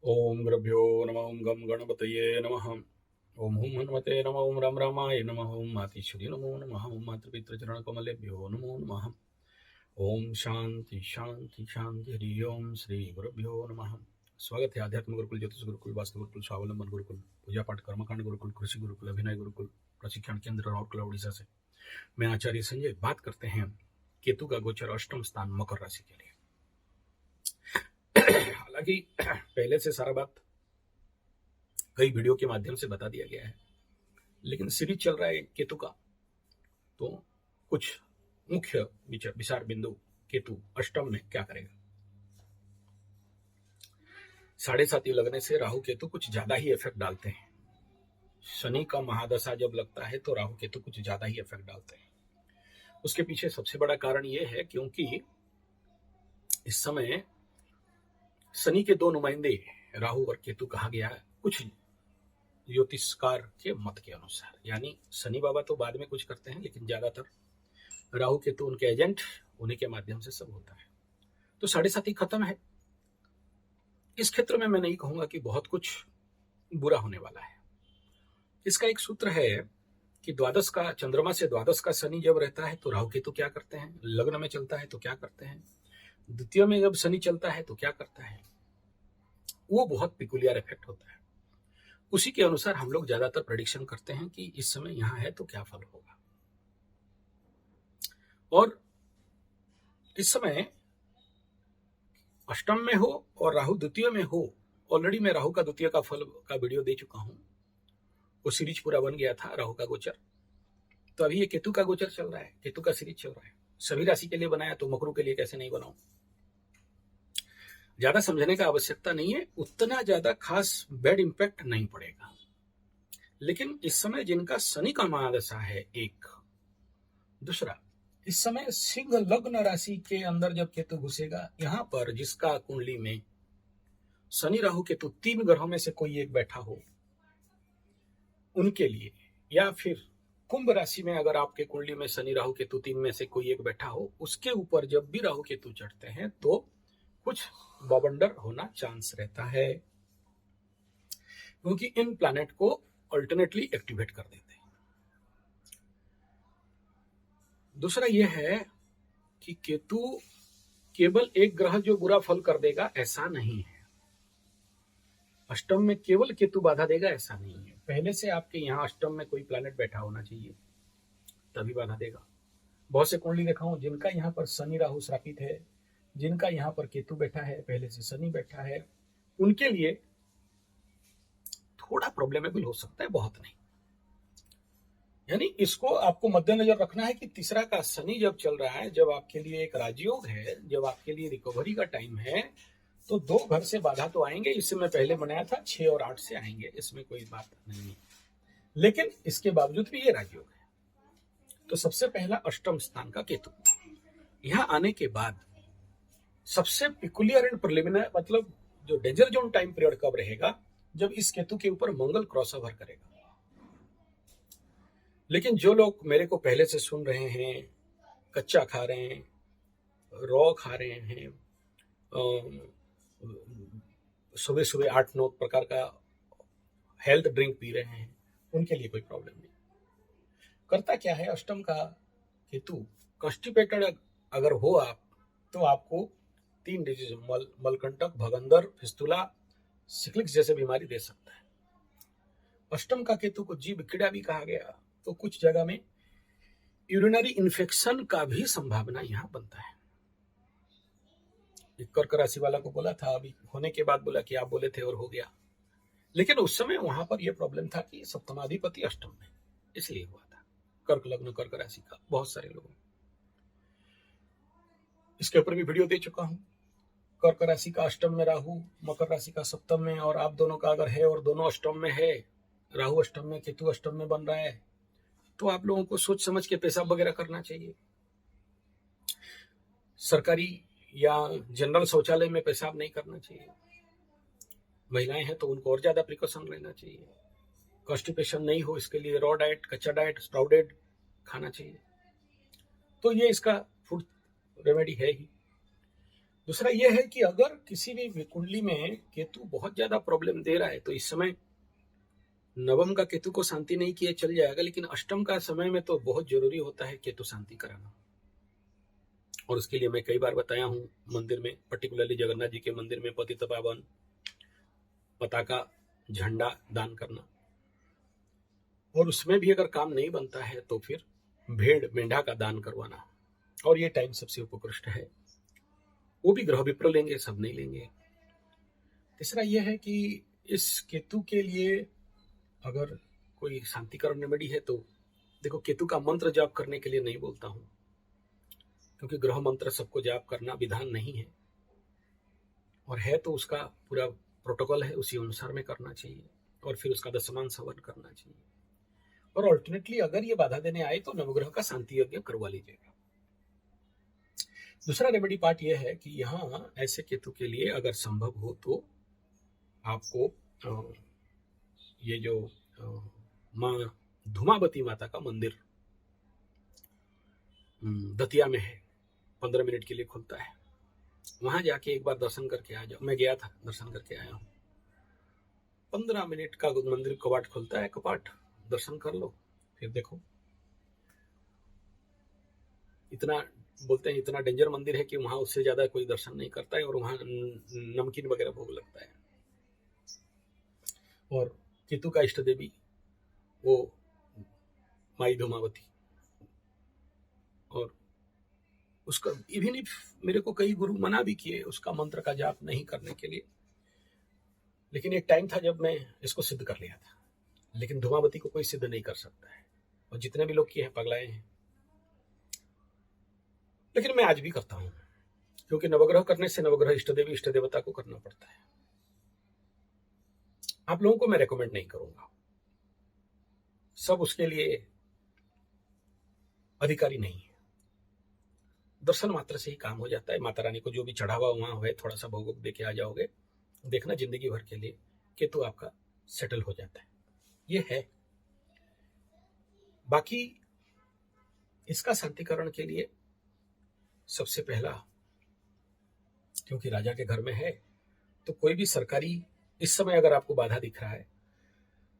ओम गुरुभ्यो नमः। ओम गम गणपतये नमः। ओम हुम हनुमते नमः। ओम राम रामाय नमः। ओम मातेश्वरी नमो नमः। ओम मातृपितृचरण कमलेभ्यो नमो नमः। ओम शांति शांति शांति हरि ओम। श्री गुरुभ्यो नमः। स्वागत है आध्यात्म गुरुकुल, ज्योतिष गुरुकुल, वास्तु गुरुकुल, स्वावलंबन गुरुकुल, पूजा पाठ कर्मकांड गुरुकुल, कृषि गुरुकुल, अभिनय गुरुकुल, प्रशिक्षण केंद्र राउरकेला उड़ीसा से मैं आचार्य संजय बात करते हैं केतु का गोचर अष्टम स्थान मकर राशि के लिए। हालांकि पहले से सारा बात कई वीडियो के माध्यम से बता दिया गया है, लेकिन सीरीज चल रहा है केतु का, तो कुछ मुख्य विचार बिंदु। केतु अष्टम में क्या करेगा? 7.5 लगने से राहु केतु कुछ ज्यादा ही इफेक्ट डालते हैं। शनि का महादशा जब लगता है तो राहु केतु कुछ ज्यादा ही इफेक्ट डालते हैं। उसके पीछे सबसे बड़ा कारण यह है क्योंकि इस समय शनि के 2 नुमाइंदे राहु और केतु कहा गया है कुछ ज्योतिषकार के मत के अनुसार। यानी शनि बाबा तो बाद में कुछ करते हैं, लेकिन ज्यादातर राहु केतु उनके एजेंट, उन्हीं के माध्यम से सब होता है। तो 7.5 खत्म है। इस क्षेत्र में मैं नहीं कहूंगा कि बहुत कुछ बुरा होने वाला है। इसका एक सूत्र है कि द्वादश का चंद्रमा से द्वादश का शनि जब रहता है तो राहु केतु क्या करते हैं, लग्न में चलता है तो क्या करते हैं, द्वितीय में जब शनि चलता है तो क्या करता है, वो बहुत पिकुलियर इफेक्ट होता है। उसी के अनुसार हम लोग ज्यादातर प्रेडिक्शन करते हैं कि इस समय यहां है तो क्या फल होगा। और इस समय अष्टम में हो और राहु द्वितीय में हो, ऑलरेडी मैं राहु का द्वितीय का फल का वीडियो दे चुका हूं, वो सीरीज पूरा बन गया था राहु का गोचर। तो अभी ये केतु का गोचर चल रहा है, केतु का सीरीज चल रहा है। सभी राशि के लिए बनाया तो मकरू के लिए कैसे नहीं बनाऊं। ज्यादा समझने का आवश्यकता नहीं है, उतना ज्यादा खास बैड इंपैक्ट नहीं पड़ेगा। लेकिन इस समय जिनका शनि का महादशा है, एक दूसरा इस समय सिंह लग्न राशि के अंदर जब केतु घुसेगा, यहां पर जिसका कुंडली में शनि राहु केतु 3 ग्रहों में से कोई एक बैठा हो, उनके लिए, या फिर कुंभ राशि में अगर आपके कुंडली में शनि राहु केतु 3 में से कोई एक बैठा हो, उसके ऊपर जब भी राहु केतु चढ़ते हैं तो कुछ बवंडर होना चांस रहता है, क्योंकि इन प्लैनेट को अल्टरनेटली एक्टिवेट कर देते हैं। दूसरा यह है कि केतु केवल एक ग्रह जो बुरा फल कर देगा ऐसा नहीं है। अष्टम में केवल केतु बाधा देगा ऐसा नहीं है। पहले से आपके यहाँ अष्टम में कोई प्लैनेट बैठा होना चाहिए, तभी बाधा देगा। बहुत से कुंडली देखा हूं जिनका यहाँ पर शनि राहु श्रापित है, जिनका यहाँ पर केतु बैठा है, पहले से शनि बैठा है, उनके लिए थोड़ा प्रॉब्लमेबल हो सकता है, बहुत नहीं। यानी इसको आपको मद्देनजर रखना है कि तीसरा का शनि जब चल रहा है, जब आपके लिए एक राजयोग है, जब आपके लिए रिकवरी का टाइम है, तो 2 घर से बाधा तो आएंगे। इससे मैं पहले बनाया था 6 और 8 से आएंगे, इसमें कोई बात नहीं है। लेकिन इसके बावजूद भी ये राजयोग है। तो सबसे पहला अष्टम स्थान का केतु यहां आने के बाद सबसे पिकुलियर एंड प्रिलिमिनरी, मतलब जो डेंजर जोन टाइम पीरियड कब रहेगा, जब इस केतु के ऊपर मंगल क्रॉस ओवर करेगा। लेकिन जो लोग मेरे को पहले से सुन रहे हैं, कच्चा खा रहे हैं, रॉ खा रहे हैं, सुबह सुबह 8-9 प्रकार का हेल्थ ड्रिंक पी रहे हैं, उनके लिए कोई प्रॉब्लम नहीं। करता क्या है, अष्टम का केतु कॉन्स्टिपेटेड अगर हो आप, तो आपको 3 डिजीज, मलकंटक, भगंदर, फिस्तुला, सिक्लिक्स जैसे बीमारी दे सकता है। अष्टम का केतु को जीव कीड़ा भी कहा गया, तो कुछ जगह में यूरिनरी इन्फेक्शन का भी संभावना यहां बनता है। कर्क राशि वाला को बोला था, अभी होने के बाद बोला कि आप बोले थे और हो गया, लेकिन उस समय वहां पर यह प्रॉब्लम था कि सप्तमाधिपति अष्टम में, इसलिए हुआ था। कर्क लग्न कर्क राशि का बहुत सारे लोगों, इसके ऊपर भी वीडियो दे चुका हूं। कर्क राशि का अष्टम में राहु, मकर राशि का सप्तम में, और आप दोनों का अगर है और दोनों अष्टम में है, राहु अष्टम में केतु अष्टम में बन रहा है, तो आप लोगों को सोच समझ के पेशाब वगैरह करना चाहिए। सरकारी या जनरल शौचालय में पेशाब नहीं करना चाहिए। महिलाएं हैं तो उनको और ज्यादा प्रिकॉशन लेना चाहिए। कॉन्स्टिपेशन नहीं हो, इसके लिए रॉ डाइट, कच्चा डाइट, स्प्राउटेड खाना चाहिए। तो ये इसका फूड रेमेडी है ही। दूसरा यह है कि अगर किसी भी कुंडली में केतु बहुत ज्यादा प्रॉब्लम दे रहा है तो इस समय नवम का केतु को शांति नहीं किया चल जाएगा, लेकिन अष्टम का समय में तो बहुत जरूरी होता है केतु शांति कराना। और उसके लिए मैं कई बार बताया हूं, मंदिर में, पर्टिकुलरली जगन्नाथ जी के मंदिर में पतित पावन पताका झंडा दान करना, और उसमें भी अगर काम नहीं बनता है तो फिर भेड़ मेंढा का दान करवाना। और ये टाइम सबसे उपकृष्ट है, वो भी ग्रह विप्र लेंगे, सब नहीं लेंगे। तीसरा यह है कि इस केतु के लिए अगर कोई शांतिकरण रेमेडी है तो देखो, केतु का मंत्र जाप करने के लिए नहीं बोलता हूं, क्योंकि ग्रह मंत्र सबको जाप करना विधान नहीं है, और है तो उसका पूरा प्रोटोकॉल है, उसी अनुसार में करना चाहिए, और फिर उसका दशमान सवन करना चाहिए। और अल्टरनेटली अगर ये बाधा देने आए तो नवग्रह का शांति यज्ञ करवा लीजिएगा। दूसरा रेमेडी पार्ट यह है कि यहाँ ऐसे केतु के लिए अगर संभव हो तो आपको ये जो माँ धूमावती माता का मंदिर दतिया में है, 15 मिनट के लिए खुलता है, वहां जाके एक बार दर्शन करके आ जाओ। मैं गया था, दर्शन करके आया हूँ। 15 मिनट का मंदिर कपाट खुलता है, कपाट दर्शन कर लो, फिर देखो। इतना बोलते हैं इतना डेंजर मंदिर है कि वहां उससे ज्यादा कोई दर्शन नहीं करता है, और वहां नमकीन वगैरह भोग लगता है। और केतु का इष्ट देवी वो माई धूमावती, और उसका इवन इफ मेरे को कई गुरु मना भी किए उसका मंत्र का जाप नहीं करने के लिए, लेकिन एक टाइम था जब मैं इसको सिद्ध कर लिया था। लेकिन धूमावती को कोई सिद्ध नहीं कर सकता है, और जितने भी लोग किए हैं पगलाए हैं। लेकिन मैं आज भी करता हूं, क्योंकि नवग्रह करने से नवग्रह इष्ट देवी इष्ट देवता को करना पड़ता है। आप लोगों को मैं रेकमेंड नहीं करूंगा, सब उसके लिए अधिकारी नहीं है। दर्शन मात्र से ही काम हो जाता है। माता रानी को जो भी चढ़ावा वहां है, थोड़ा सा भोग दे के आ जाओगे, देखना जिंदगी भर के लिए केतु आपका सेटल हो जाता है। ये है। बाकी इसका शांतिकरण के लिए सबसे पहला, क्योंकि राजा के घर में है, तो कोई भी सरकारी, इस समय अगर आपको बाधा दिख रहा है,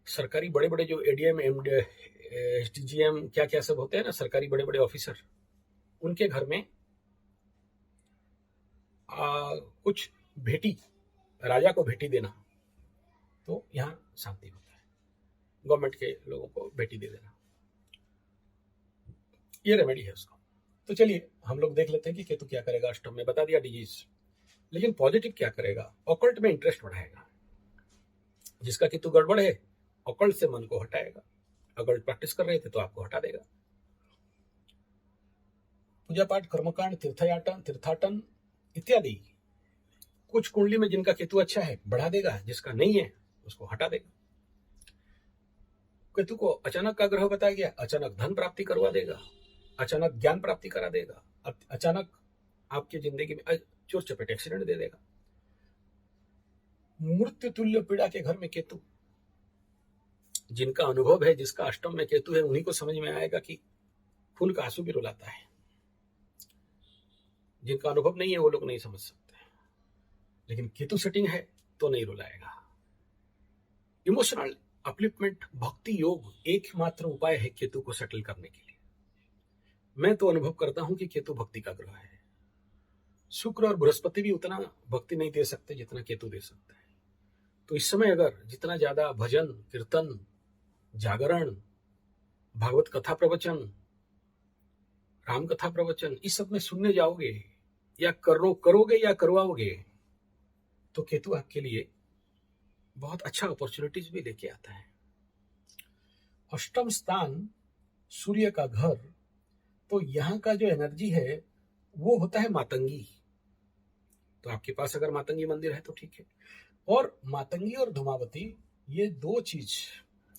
सरकारी बड़े बड़े जो एडीएम एसडीजीएम क्या क्या सब होते हैं ना, सरकारी बड़े बड़े ऑफिसर, उनके घर में कुछ भेटी, राजा को भेटी देना, तो यहाँ शांति होता है। गवर्नमेंट के लोगों को भेटी दे देना, ये रेमेडी है उसका। तो चलिए हम लोग देख लेते हैं कि केतु क्या करेगा। अष्टम में बता दिया डिजीज, लेकिन पॉजिटिव क्या करेगा? ऑकल्ट में इंटरेस्ट बढ़ाएगा। जिसका केतु गड़बड़ है, ऑकल्ट से मन को हटाएगा। अकल्ट प्रैक्टिस कर रहे थे तो आपको हटा देगा। पूजा पाठ, कर्मकांड, तीर्थाटन इत्यादि कुछ कुंडली में जिनका केतु अच्छा है बढ़ा देगा, जिसका नहीं है उसको हटा देगा। केतु को अचानक का ग्रह बताया गया, अचानक धन प्राप्ति करवा देगा, अचानक ज्ञान प्राप्ति करा देगा, अचानक आपकी जिंदगी में चोर चपेट एक्सीडेंट दे देगा। मृत्यु तुल्य पीड़ा के घर में केतु, जिनका अनुभव है, जिसका अष्टम में केतु है, उन्हीं को समझ में आएगा कि खून का आंसू भी रुलाता है। जिनका अनुभव नहीं है वो लोग नहीं समझ सकते, लेकिन केतु सेटिंग है तो नहीं रुलाएगा। इमोशनल अपलिफ्टमेंट, भक्ति योग एकमात्र उपाय है केतु को सेटल करने के लिए। मैं तो अनुभव करता हूं कि केतु भक्ति का ग्रह है। शुक्र और बृहस्पति भी उतना भक्ति नहीं दे सकते जितना केतु दे सकता है। तो इस समय अगर जितना ज्यादा भजन, कीर्तन, जागरण, भागवत कथा प्रवचन, राम कथा प्रवचन, इस सब में सुनने जाओगे या करोगे या करवाओगे, तो केतु आपके लिए बहुत अच्छा अपॉर्चुनिटीज भी लेके आता है। अष्टम स्थान सूर्य का घर, तो यहां का जो एनर्जी है वो होता है मातंगी। तो आपके पास अगर मातंगी मंदिर है तो ठीक है। और मातंगी और धूमावती, ये दो चीज,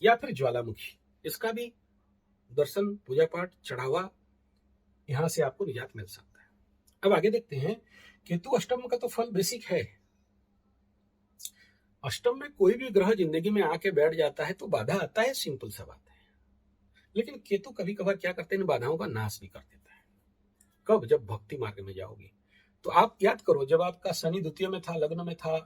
या फिर ज्वालामुखी, इसका भी दर्शन, पूजा पाठ, चढ़ावा, यहां से आपको निजात मिल सकता है। अब आगे देखते हैं। केतु अष्टम का तो फल बेसिक है। अष्टम में कोई भी ग्रह जिंदगी में आके बैठ जाता है तो बाधा आता है, सिंपल सा बात है। लेकिन केतु कभी कभार क्या करते हैं, इन बाधाओं का नाश भी कर देता है। कब? जब भक्ति मार्ग में जाओगे, तो आप याद करो, जब आपका शनि द्वितीय में था, लग्न में था,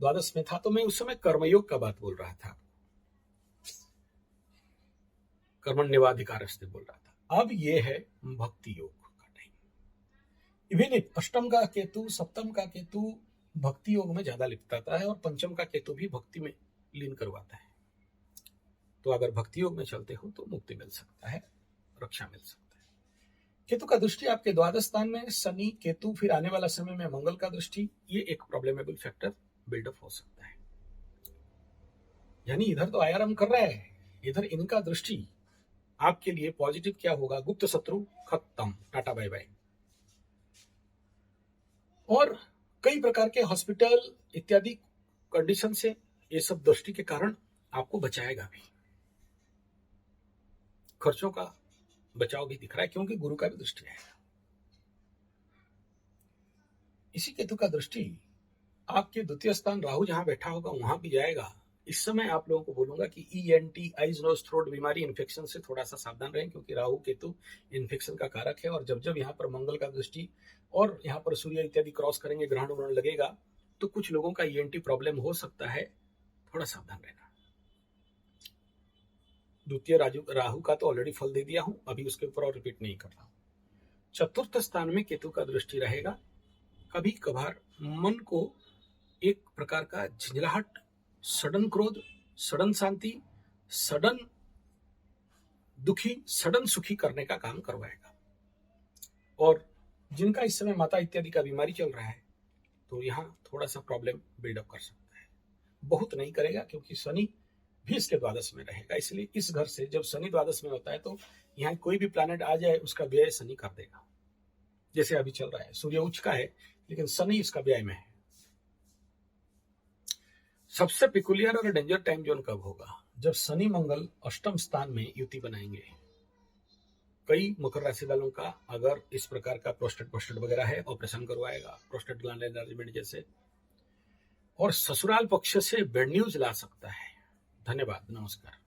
द्वादश में था, तो मैं उस समय कर्मयोग का बात बोल रहा था, कर्मण्येवाधिकारस्ते बोल रहा था। अब ये है भक्ति योग का टाइम। इवन अष्टम का केतु, सप्तम का केतु भक्ति योग में ज्यादा लिपटाता है और पंचम का केतु भी भक्ति में लीन करवाता है। तो अगर भक्ति योग में चलते हो तो मुक्ति मिल सकता है, रक्षा मिल सकता है। केतु का दृष्टि आपके द्वादश स्थान में, शनि केतु, फिर आने वाला समय में मंगल का दृष्टि, ये एक प्रॉब्लमेबल फैक्टर बिल्डअप हो सकता है। यानी इधर तो आयाराम कर रहा है, इधर इनका दृष्टि आपके लिए पॉजिटिव क्या होगा, गुप्त शत्रु खत्म, टाटा बाय बाय। और कई प्रकार के हॉस्पिटल इत्यादि कंडीशन से ये सब दृष्टि के कारण आपको बचाएगा भी, खर्चों का बचाव भी दिख रहा है, क्योंकि गुरु का भी दृष्टि आएगा। इसी केतु का दृष्टि आपके द्वितीय स्थान राहु जहां बैठा होगा वहां भी जाएगा। इस समय आप लोगों को बोलूंगा कि ENT, आइज नोज थ्रोट बीमारी, इन्फेक्शन से थोड़ा सा सावधान रहें, क्योंकि राहु केतु इन्फेक्शन का कारक है। और जब जब यहाँ पर मंगल का दृष्टि और यहाँ पर सूर्य इत्यादि क्रॉस करेंगे, ग्रहण उग्रहण लगेगा, तो कुछ लोगों का ENT प्रॉब्लम हो सकता है, थोड़ा सावधान रहना। द्वितीय राहु का तो ऑलरेडी फल दे दिया हूं, अभी उसके ऊपर और रिपीट नहीं कर रहा हूं। चतुर्थ स्थान में केतु का दृष्टि रहेगा। कभी कभार मन को एक प्रकार का झंझलाहट, सडन क्रोध, सडन शांति, सडन दुखी, सडन सुखी करने का काम करवाएगा। और जिनका इस समय माता इत्यादि का बीमारी चल रहा है, तो यहाँ थोड़ा सा प्रॉब्लम बिल्डअप कर सकता है। बहुत नहीं करेगा, क्योंकि शनि भी इसके द्वादश में रहेगा। इसलिए इस घर से जब शनि द्वादश में होता है तो यहाँ कोई भी प्लैनेट आ जाए उसका व्यय शनि कर देगा। जैसे अभी चल रहा है, सूर्य उच्च का है लेकिन शनि इसका व्यय में है। सबसे पिकुलियर और डेंजर टाइम जोन कब होगा? जब शनि मंगल अष्टम स्थान में युति बनाएंगे। कई मकर राशि वालों का अगर इस प्रकार का प्रोस्टेट वगैरह है, ऑपरेशन करवाएगा, प्रोस्टेट ग्लैंड एनलार्जमेंट जैसे। और ससुराल पक्ष से बैड न्यूज ला सकता है। धन्यवाद, नमस्कार।